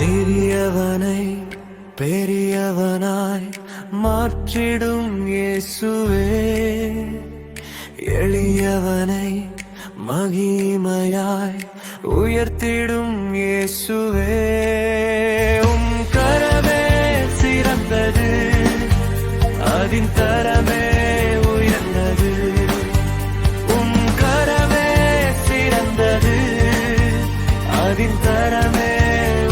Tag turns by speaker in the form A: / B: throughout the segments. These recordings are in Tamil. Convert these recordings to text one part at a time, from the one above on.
A: சிறியவனை பெரியவனாய் மாற்றிடும் இயேசுவே, எளியவனை மகிமையாய் உயர்த்திடும் இயேசுவே. உம் கரமே சிறந்தது, அதின் தரமே உயர்ந்தது. உம் கரமே சிறந்தது, அதின் தரமே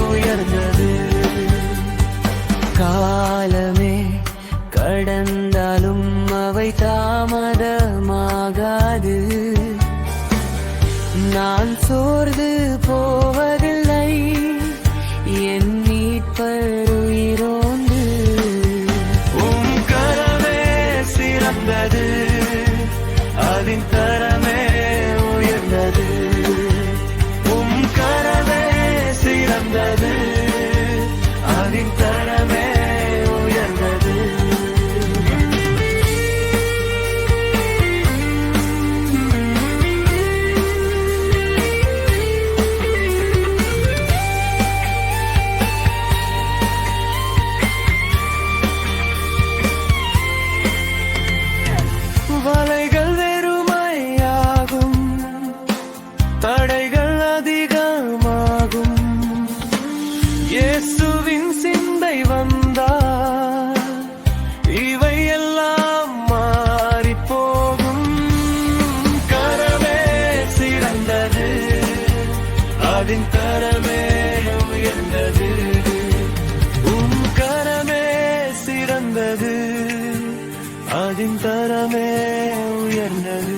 A: உயர்ந்தது. காலமே கடந்தாலும் அவை தாமதமாகாது. நான் சோர்ந்து போவதில்லை, என் மீட்பர் உயிரோந்து. உம் கரமே சிறந்தது, அதின் தரமே உயர்ந்தது. உம் கரமே சிறந்தது, அதின் தரமே உயர்ந்தது. வலைகள் வெறுமையாகும், தடைகள் அதிகமாகும். இயேசுவின் சிந்தை வந்தால் இவை எல்லாம் மாறிப்போகும். கரமே சிறந்தது, அதின் தரமே உயர்ந்தது. உம் கரமே சிறந்தது, அதின் தரமே உயர்ந்தது.